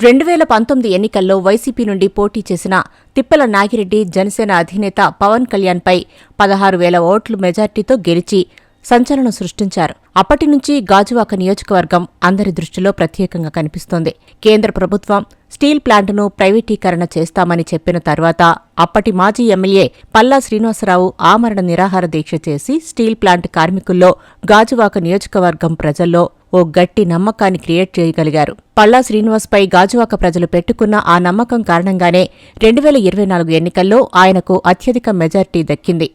2019 ఎన్నికల్లో వైసీపీ నుండి పోటీ చేసిన తిప్పల నాగిరెడ్డి జనసేన అధినేత పవన్ కళ్యాణ్పై 16,000 ఓట్ల మెజార్టీతో గెలిచి సంచలనం సృష్టించారు. అప్పటి నుంచి గాజువాక నియోజకవర్గం అందరి దృష్టిలో ప్రత్యేకంగా కనిపిస్తోంది. కేంద్ర ప్రభుత్వం స్టీల్ ప్లాంటును ప్రైవేటీకరణ చేస్తామని చెప్పిన తర్వాత అప్పటి మాజీ ఎమ్మెల్యే పల్లా శ్రీనివాసరావు ఆమరణ నిరాహార దీక్ష చేసి స్టీల్ ప్లాంట్ కార్మికుల్లో గాజువాక నియోజకవర్గం ప్రజల్లో ఓ గట్టి నమ్మకాన్ని క్రియేట్ చేయగలిగారు. పల్లా శ్రీనివాస్పై గాజువాక ప్రజలు పెట్టుకున్న ఆ నమ్మకం కారణంగానే 2024 ఎన్నికల్లో ఆయనకు అత్యధిక మెజార్టీ దక్కింది.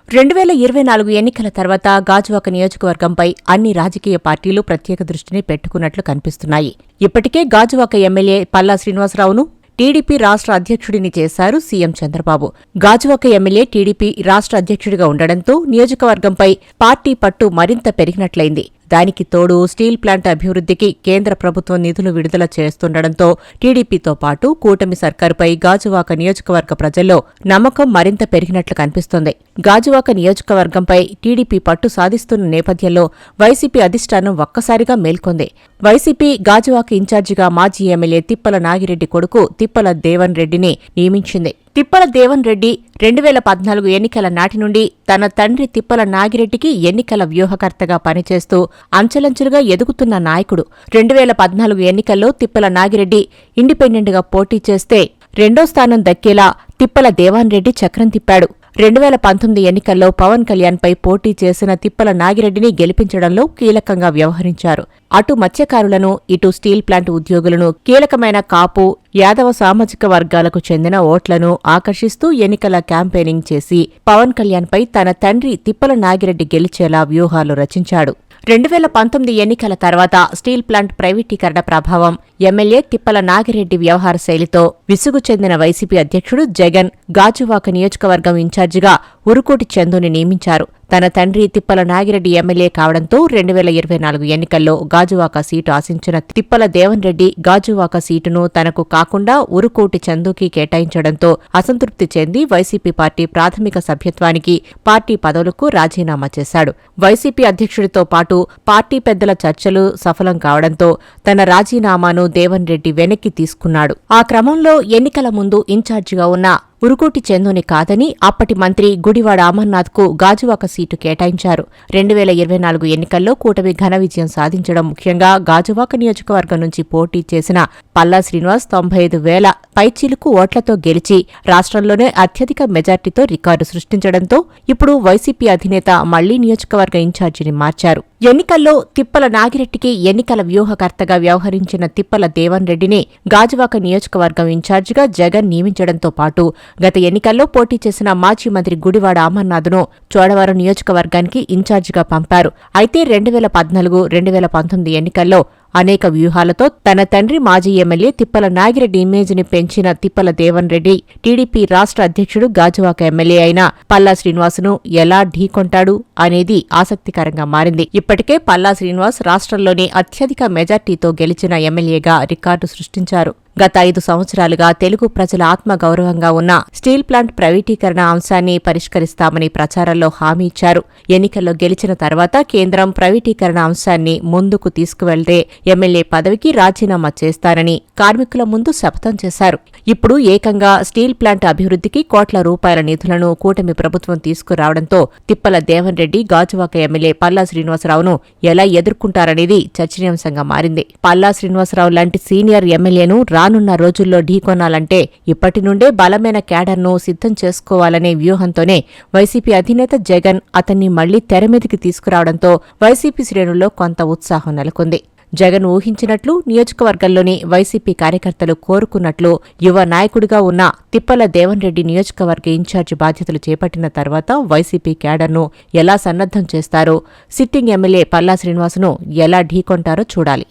2024 ఎన్నికల తర్వాత గాజువాక నియోజకవర్గంపై అన్ని రాజకీయ పార్టీలు ప్రత్యేక దృష్టిని పెట్టుకున్నట్లు కనిపిస్తున్నాయి. ఇప్పటికే గాజువాక ఎమ్మెల్యే పల్లా శ్రీనివాసరావును టీడీపీ రాష్ట్ర అధ్యక్షుడిని చేశారు CM Chandrababu. Gajuwaka MLA TDP రాష్ట్ర అధ్యక్షుడిగా ఉండడంతో నియోజకవర్గంపై పార్టీ పట్టు మరింత పెరిగినట్లయింది. దానికి తోడు స్టీల్ ప్లాంట్ అభివృద్ధికి కేంద్ర ప్రభుత్వం నిధులు విడుదల చేస్తుండటంతో టీడీపీతో పాటు కూటమి సర్కారుపై గాజువాక నియోజకవర్గ ప్రజల్లో నమ్మకం మరింత పెరిగినట్లు కనిపిస్తోంది. గాజువాక నియోజకవర్గంపై టీడీపీ పట్టు సాధిస్తున్న నేపథ్యంలో వైసీపీ అధిష్టానం ఒక్కసారిగా మేల్కొంది. వైసీపీ గాజువాక ఇన్ఛార్జిగా మాజీ ఎమ్మెల్యే తిప్పల నాగిరెడ్డి కొడుకు తిప్పల దేవన్ రెడ్డిని నియమించింది. తిప్పల దేవన్ రెడ్డి 2014 ఎన్నికల నాటి నుండి తన తండ్రి తిప్పల నాగిరెడ్డికి ఎన్నికల వ్యూహకర్తగా పనిచేస్తూ అంచెలంచెలుగా ఎదుగుతున్న నాయకుడు. 2014 ఎన్నికల్లో తిప్పల నాగిరెడ్డి ఇండిపెండెంట్గా పోటీ చేస్తే రెండో స్థానం దక్కేలా తిప్పల దేవన్ రెడ్డి చక్రం తిప్పాడు. 2019 ఎన్నికల్లో పవన్ కళ్యాణ్పై పోటీ చేసిన తిప్పల నాగిరెడ్డిని గెలిపించడంలో కీలకంగా వ్యవహరించారు. అటు మత్స్యకారులను, ఇటు స్టీల్ ప్లాంట్ ఉద్యోగులను, కీలకమైన కాపు, యాదవ సామాజిక వర్గాలకు చెందిన ఓట్లను ఆకర్షిస్తూ ఎన్నికల క్యాంపెయినింగ్ చేసి పవన్ కళ్యాణ్పై తన తండ్రి తిప్పల నాగిరెడ్డి గెలిచేలా వ్యూహాలు రచించాడు. 2019 ఎన్నికల తర్వాత స్టీల్ ప్లాంట్ ప్రైవేటీకరణ ప్రభావం, ఎమ్మెల్యే తిప్పల నాగిరెడ్డి వ్యవహార శైలితో విసుగు చెందిన వైసీపీ అధ్యక్షుడు జగన్ గాజువాక నియోజకవర్గం ఇన్ఛార్జిగా ఉరుకోటి చందుని నియమించారు. తన తండ్రి తిప్పల నాగిరెడ్డి ఎమ్మెల్యే కావడంతో 2024 ఎన్నికల్లో గాజువాక సీటు ఆశించిన తిప్పల దేవన్ రెడ్డి గాజువాక సీటును తనకు కాకుండా ఉరుకోటి చందుకి కేటాయించడంతో అసంతృప్తి చెంది వైసీపీ పార్టీ ప్రాథమిక సభ్యత్వానికి, పార్టీ పదవులకు రాజీనామా చేశాడు. వైసీపీ అధ్యక్షుడితో పాటు పార్టీ పెద్దల చర్చలు సఫలం కావడంతో తన రాజీనామాను దేవన్ రెడ్డి వెనక్కి తీసుకున్నాడు. ఆ క్రమంలో ఎన్నికల ముందు ఇన్ఛార్జిగా ఉన్న ఉరుకోటి చందుని కాదని అప్పటి మంత్రి గుడివాడ అమర్నాథ్కు గాజువాక సీటు కేటాయించారు. 2024 ఎన్నికల్లో కూటమి ఘన విజయం సాధించడం ముఖ్యంగా గాజువాక నియోజకవర్గం నుంచి పోటీ చేసిన పల్లా శ్రీనివాస్ 95,000 పైచీలుకు ఓట్లతో గెలిచి రాష్ట్రంలోనే అత్యధిక మెజార్టీతో రికార్డు సృష్టించడంతో ఇప్పుడు వైసీపీ అధినేత మళ్లీ నియోజకవర్గ ఇన్ఛార్జిని మార్చారు. ఎన్నికల్లో తిప్పల నాగిరెడ్డికి ఎన్నికల వ్యూహకర్తగా వ్యవహరించిన తిప్పల దేవన్ రెడ్డిని గాజువాక నియోజకవర్గం ఇన్ఛార్జిగా జగన్ నియమించడంతో పాటు గత ఎన్నికల్లో పోటీ చేసిన మాజీ మంత్రి గుడివాడ అమర్నాథ్ను చోడవరం నియోజకవర్గానికి ఇన్ఛార్జిగా పంపారు. అయితే 2014, 2019 ఎన్నికల్లో అనేక వ్యూహాలతో తన తండ్రి మాజీ ఎమ్మెల్యే తిప్పల నాగిరెడ్డి ఇమేజ్ని పెంచిన తిప్పల దేవన్ రెడ్డి టీడీపీ రాష్ట్ర అధ్యక్షుడు గాజువాక ఎమ్మెల్యే అయిన పల్లా శ్రీనివాస్ను ఎలా ఢీకొంటాడు అనేది ఆసక్తికరంగా మారింది. ఇప్పటికే పల్లా శ్రీనివాస్ రాష్ట్రంలోనే అత్యధిక మెజార్టీతో గెలిచిన ఎమ్మెల్యేగా రికార్డు సృష్టించారు. గత 5 సంవత్సరాలుగా తెలుగు ప్రజల ఆత్మగౌరవంగా ఉన్న స్టీల్ ప్లాంట్ ప్రైవేటీకరణ అంశాన్ని పరిష్కరిస్తామని ప్రచారంలో హామీ ఇచ్చారు. ఎన్నికల్లో గెలిచిన తర్వాత కేంద్రం ప్రైవేటీకరణ అంశాన్ని ముందుకు తీసుకువెళ్తే ఎమ్మెల్యే పదవికి రాజీనామా చేస్తారని కార్మికుల ముందు శపథం చేశారు. ఇప్పుడు ఏకంగా స్టీల్ ప్లాంట్ అభివృద్ధికి కోట్ల రూపాయల నిధులను కూటమి ప్రభుత్వం తీసుకురావడంతో తిప్పల దేవన్ రెడ్డి గాజువాక ఎమ్మెల్యే పల్లా శ్రీనివాసరావును ఎలా ఎదుర్కొంటారనేది చర్చనీయాంశంగా మారింది. పల్లా శ్రీనివాసరావు లాంటి సీనియర్ ఎమ్మెల్యేను రానున్న రోజుల్లో ఢీకొనాలంటే ఇప్పటి నుండే బలమైన క్యాడర్ను సిద్ధం చేసుకోవాలనే వ్యూహంతోనే వైసీపీ అధినేత జగన్ అతన్ని మళ్లీ తెరమీదికి తీసుకురావడంతో వైసీపీ శ్రేణుల్లో కొంత ఉత్సాహం నెలకొంది. జగన్ ఊహించినట్లు నియోజకవర్గంలోని వైసీపీ కార్యకర్తలు కోరుకున్నట్లు యువ నాయకుడిగా ఉన్న తిప్పల దేవన్ రెడ్డి నియోజకవర్గ ఇన్ఛార్జి బాధ్యతలు చేపట్టిన తర్వాత వైసీపీ క్యాడర్ను ఎలా సన్నద్ధం చేస్తారో, సిట్టింగ్ ఎమ్మెల్యే పల్లా శ్రీనివాస్ను ఎలా ఢీకొంటారో చూడాలి.